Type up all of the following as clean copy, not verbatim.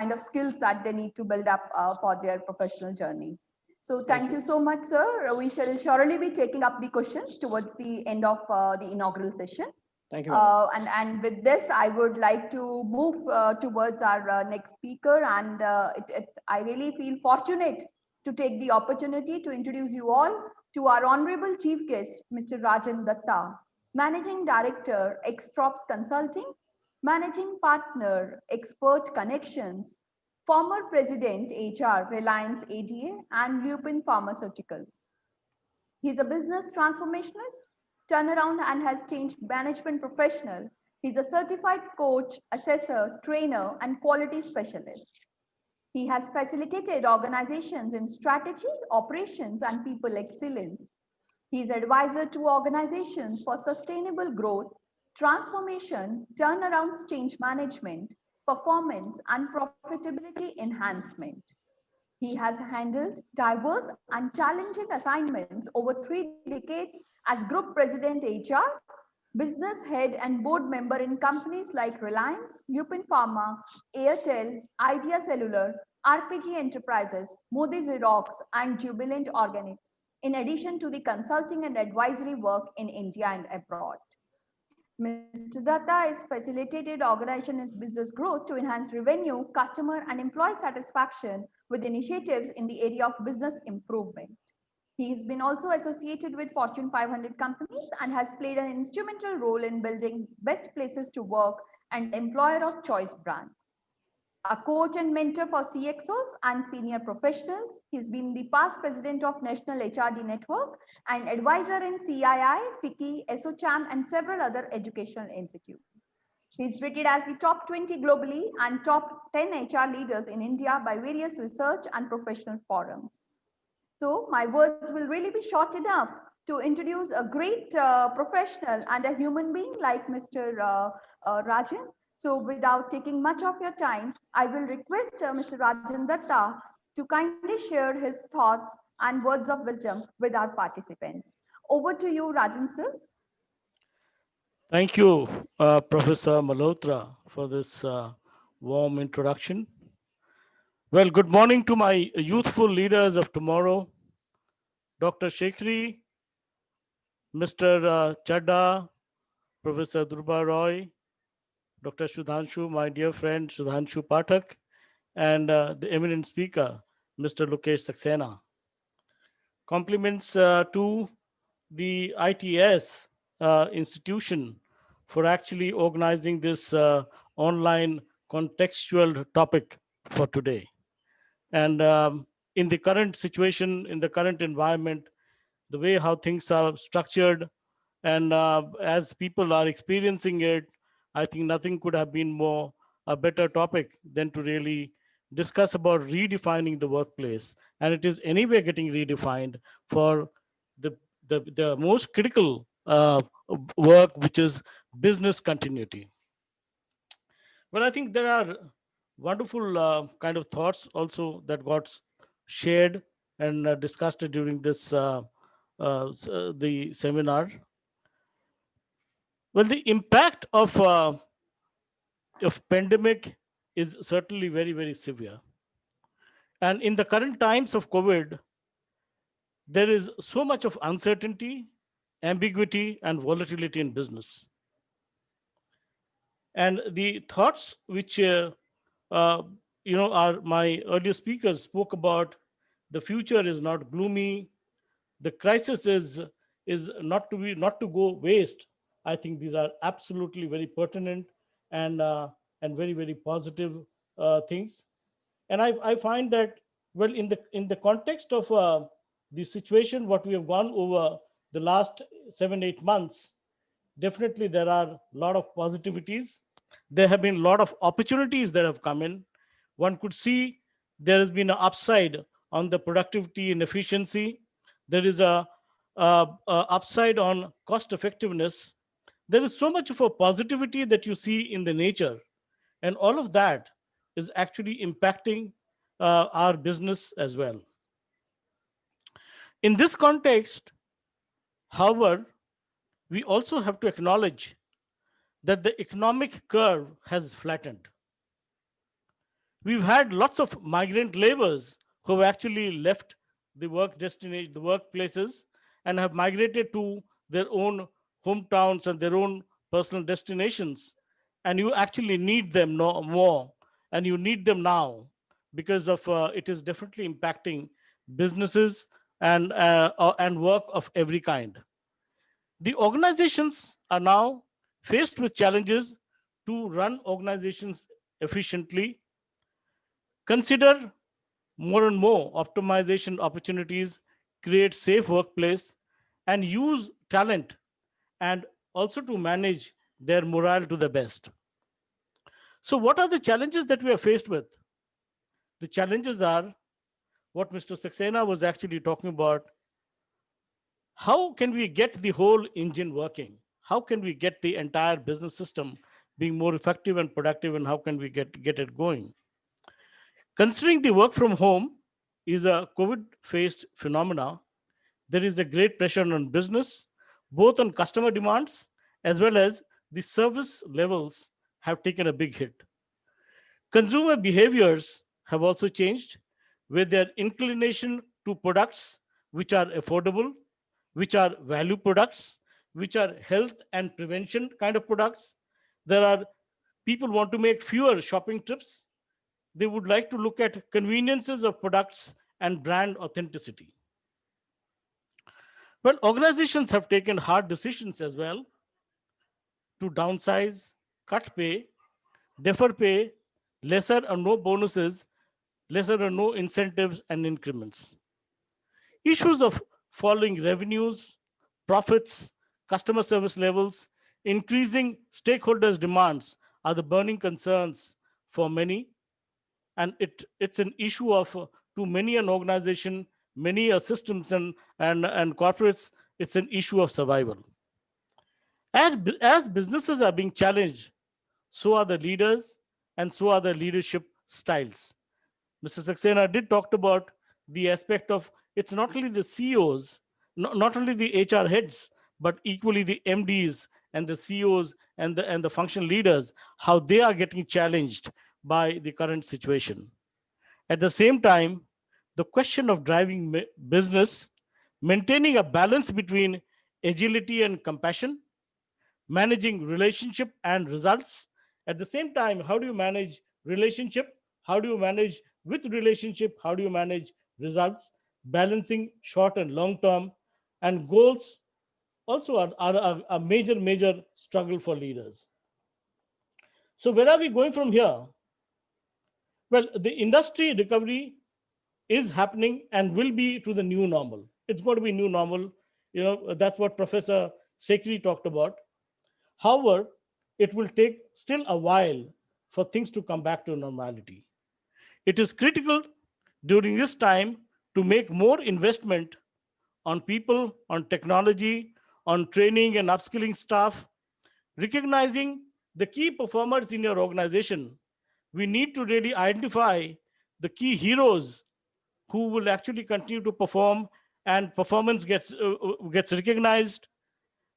of skills that they need to build up for their professional journey. So thank you so much, sir. We shall surely be taking up the questions towards the end of the inaugural session. Thank you, madam. And with this, I would like to move towards our next speaker. And I really feel fortunate to take the opportunity to introduce you all to our honorable chief guest, Mr. Rajan Datta, Managing Director, Extrops Consulting, Managing Partner, Expert Connections, former President HR, Reliance ADA, and Lupin Pharmaceuticals. He's a business transformationist, turnaround and has changed management professional. He's a certified coach, assessor, trainer, and quality specialist. He has facilitated organizations in strategy, operations, and people excellence. He is advisor to organizations for sustainable growth, transformation, turnarounds, change management, performance, and profitability enhancement. He has handled diverse and challenging assignments over 3 decades as Group President HR, business head and board member in companies like Reliance, Lupin Pharma, Airtel, Idea Cellular, RPG Enterprises, Modi Xerox, and Jubilant Organics, in addition to the consulting and advisory work in India and abroad. Mr. Datta has facilitated organization's business growth to enhance revenue, customer, and employee satisfaction with initiatives in the area of business improvement. He has been also associated with Fortune 500 companies and has played an instrumental role in building best places to work and employer of choice brands. A coach and mentor for CXOs and senior professionals. He's been the past president of National HRD Network and advisor in CII, FICCI, SOCHAM, and several other educational institutes. He's rated as the top 20 globally and top 10 HR leaders in India by various research and professional forums. So my words will really be short enough to introduce a great professional and a human being like Mr. Rajan. So without taking much of your time, I will request Mr. Rajan Datta to kindly share his thoughts and words of wisdom with our participants. Over to you, Rajan sir. Thank you, Professor Malhotra, for this warm introduction. Well, good morning to my youthful leaders of tomorrow, Dr. Shekhri, Mr. Chadda, Professor Dhruva Roy, Dr. Sudhanshu, my dear friend Sudhanshu Pathak, and the eminent speaker, Mr. Lokesh Saxena. Compliments to the ITS institution for actually organizing this online contextual topic for today. And in the current situation, in the current environment, the way how things are structured, and as people are experiencing it, I think nothing could have been more a better topic than to really discuss about redefining the workplace. And it is anyway getting redefined for the most critical work, which is business continuity. Well, I think there are wonderful kind of thoughts also that got shared and discussed during this the seminar. Well, the impact of pandemic is certainly very, very severe. And in the current times of COVID, there is so much of uncertainty, ambiguity, and volatility in business. And the thoughts which uh, are my earlier speakers spoke about, the future is not gloomy, the crisis is not to go waste. I think these are absolutely very pertinent and very, very positive things. And I find that, well, in the context of the situation what we have gone over the last 7-8 months, definitely there are a lot of positivities. There have been a lot of opportunities that have come in. One could see there has been an upside on the productivity and efficiency. There is a upside on cost effectiveness. There is so much of a positivity that you see in the nature, and all of that is actually impacting our business as well. In this context, however, we also have to acknowledge that the economic curve has flattened. We've had lots of migrant laborers who have actually left the work destination, the workplaces, and have migrated to their own hometowns and their own personal destinations. And you actually need them no more, and you need them now because of it is definitely impacting businesses and work of every kind. The organizations are now faced with challenges to run organizations efficiently. Consider more and more optimization opportunities, create safe workplace, and use talent and also to manage their morale to the best. So, what are the challenges that we are faced with? The challenges are what Mr. Saxena was actually talking about. How can we get the whole engine working? How can we get the entire business system being more effective and productive, and how can we get it going? Considering the work from home is a COVID faced phenomena, there is a great pressure on business, both on customer demands as well as the service levels have taken a big hit. Consumer behaviors have also changed with their inclination to products which are affordable, which are value products, which are health and prevention kind of products. There are people want to make fewer shopping trips. They would like to look at conveniences of products and brand authenticity. Well, organizations have taken hard decisions as well to downsize, cut pay, defer pay, lesser or no bonuses, lesser or no incentives and increments. Issues of falling revenues, profits, customer service levels, increasing stakeholders' demands are the burning concerns for many. And it's an issue of to many an organization, many systems and corporates, it's an issue of survival. As businesses are being challenged, so are the leaders and so are the leadership styles. Mr. Saxena did talk about the aspect of it's not only the CEOs, not only the HR heads, but equally the MDs and the CEOs and the function leaders, how they are getting challenged by the current situation. At the same time, the question of driving business, maintaining a balance between agility and compassion, managing relationship and results. At the same time, how do you manage relationship? How do you manage with relationship? How do you manage results? Balancing short and long term and goals also are a major struggle for leaders. So where are we going from here? Well, the industry recovery is happening and will be to the new normal. It's going to be new normal. That's what Professor Sekri talked about. However, it will take still a while for things to come back to normality. It is critical during this time to make more investment on people, on technology, on training and upskilling staff, recognizing the key performers in your organization. We need to really identify the key heroes who will actually continue to perform and performance gets recognized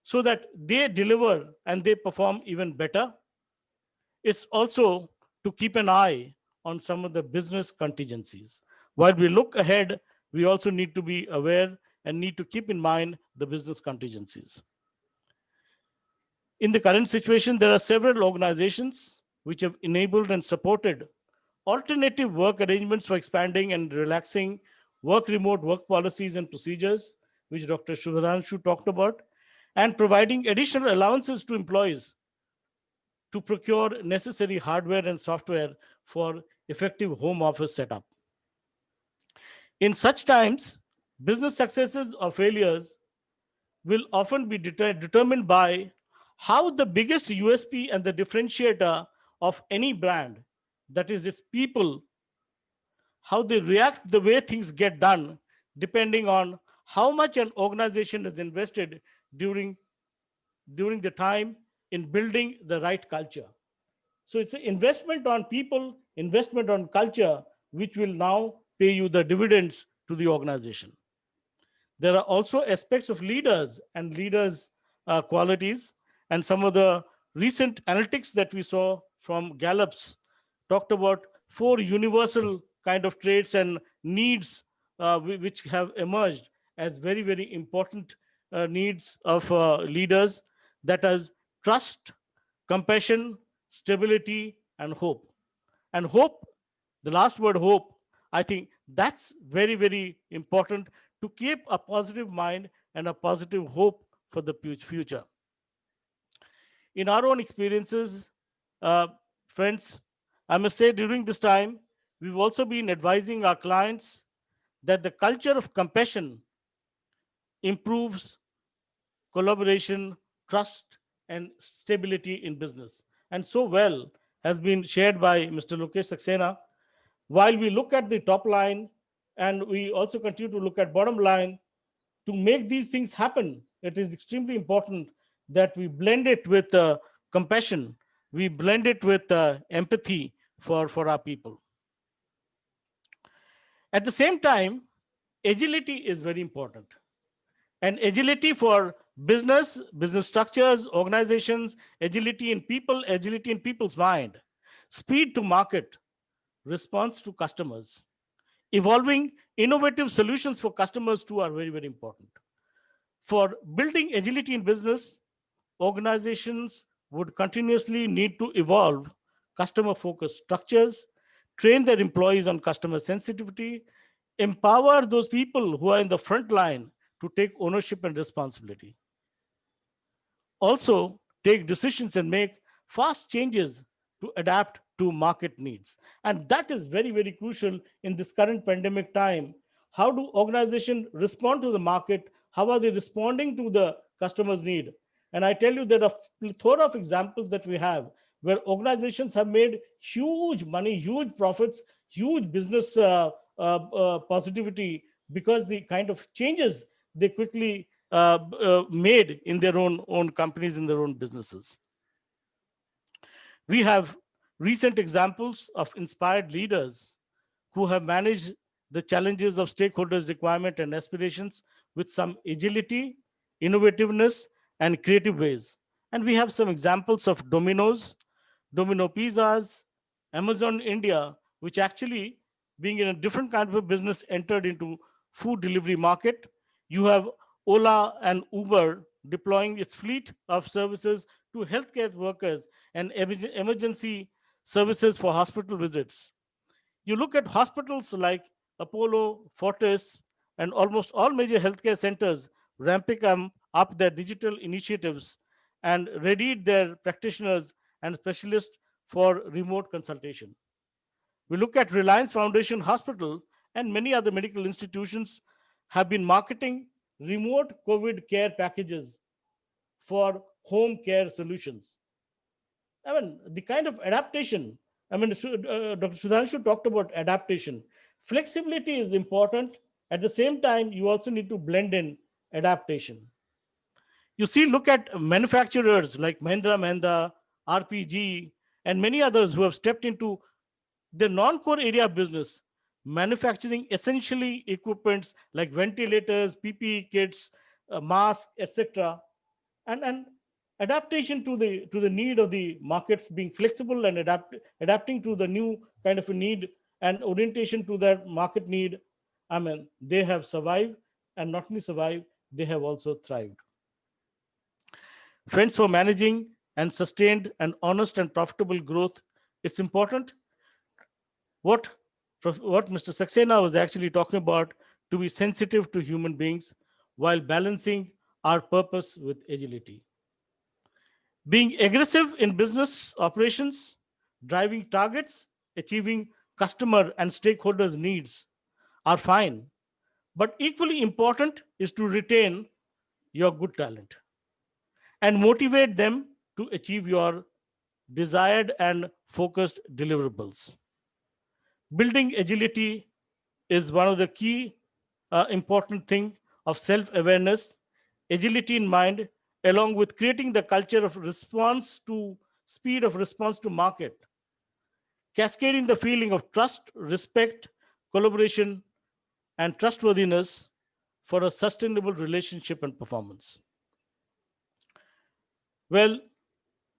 so that they deliver and they perform even better. It's also to keep an eye on some of the business contingencies. While we look ahead, we also need to be aware and need to keep in mind the business contingencies. In the current situation, there are several organizations which have enabled and supported alternative work arrangements for expanding and relaxing remote work policies and procedures, which Dr. Shubhranshu talked about, and providing additional allowances to employees to procure necessary hardware and software for effective home office setup. In such times, business successes or failures will often be determined by how the biggest USP and the differentiator of any brand, that is its people, how they react, the way things get done, depending on how much an organization has invested during the time in building the right culture. So it's an investment on people, investment on culture, which will now pay you the dividends to the organization. There are also aspects of leaders and leaders' qualities, and some of the recent analytics that we saw from Gallup's talked about four universal kind of traits and needs which have emerged as very, very important needs of leaders, that is trust, compassion, stability, and hope. And hope, the last word, hope, I think that's very, very important to keep a positive mind and a positive hope for the future. In our own experiences, uh, friends, I must say during this time, we've also been advising our clients that the culture of compassion improves collaboration, trust, and stability in business. And so well has been shared by Mr. Lokesh Saxena. While we look at the top line and we also continue to look at bottom line, to make these things happen, it is extremely important that we blend it with compassion, we blend it with empathy for our people. At the same time, agility is very important. And agility for business structures, organizations, agility in people's mind, speed to market, response to customers, evolving innovative solutions for customers too are very, very important. For building agility in business, organizations would continuously need to evolve customer focused structures, train their employees on customer sensitivity, empower those people who are in the front line to take ownership and responsibility. Also, take decisions and make fast changes to adapt to market needs. And that is very, very crucial in this current pandemic time. How do organizations respond to the market? How are they responding to the customer's need? And I tell you, there are a plethora of examples that we have where organizations have made huge money, huge profits, huge business positivity because the kind of changes they quickly made in their own companies, in their own businesses. We have recent examples of inspired leaders who have managed the challenges of stakeholders' requirement and aspirations with some agility, innovativeness, and creative ways. And we have some examples of Domino's, Domino Pizzas, Amazon India, which actually, being in a different kind of a business, entered into food delivery market. You have Ola and Uber deploying its fleet of services to healthcare workers and emergency services for hospital visits. You look at hospitals like Apollo, Fortis, and almost all major healthcare centers ramping up their digital initiatives and readied their practitioners and specialists for remote consultation. We look at Reliance Foundation Hospital and many other medical institutions have been marketing remote COVID care packages for home care solutions. I mean, the kind of adaptation, I mean, Dr. Sudhanshu talked about adaptation. Flexibility is important. At the same time, you also need to blend in adaptation. You see, look at manufacturers like Mahindra Mahindra, RPG, and many others who have stepped into the non-core area of business, manufacturing essentially equipments like ventilators, PPE kits, masks, etc., and adaptation to the need of the market, being flexible and adapting to the new kind of a need and orientation to that market need. I mean, they have survived, and not only survived, they have also thrived. Friends, for managing and sustained and honest and profitable growth, it's important what Mr. Saxena was actually talking about, to be sensitive to human beings while balancing our purpose with agility. Being aggressive in business operations, driving targets, achieving customer and stakeholders' needs are fine. But equally important is to retain your good talent and motivate them to achieve your desired and focused deliverables. Building agility is one of the key important thing of self-awareness, agility in mind, along with creating the culture of response to speed of response to market, cascading the feeling of trust, respect, collaboration, and trustworthiness for a sustainable relationship and performance. Well,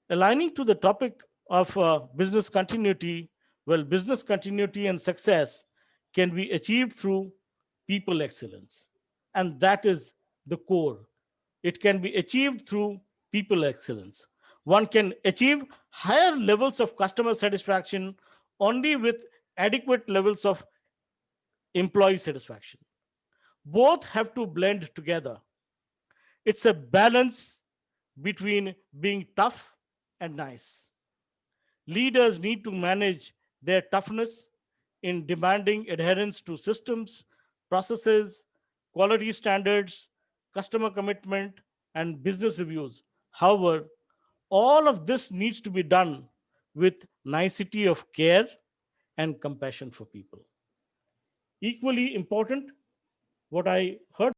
aligning to the topic of business continuity, Well, business continuity and success can be achieved through people excellence. And that is the core. It can be achieved through people excellence. One can achieve higher levels of customer satisfaction only with adequate levels of employee satisfaction. Both have to blend together. It's a balance between being tough and nice. Leaders need to manage their toughness in demanding adherence to systems, processes, quality standards, customer commitment, and business reviews. However, all of this needs to be done with nicety of care and compassion for people. Equally important, what I heard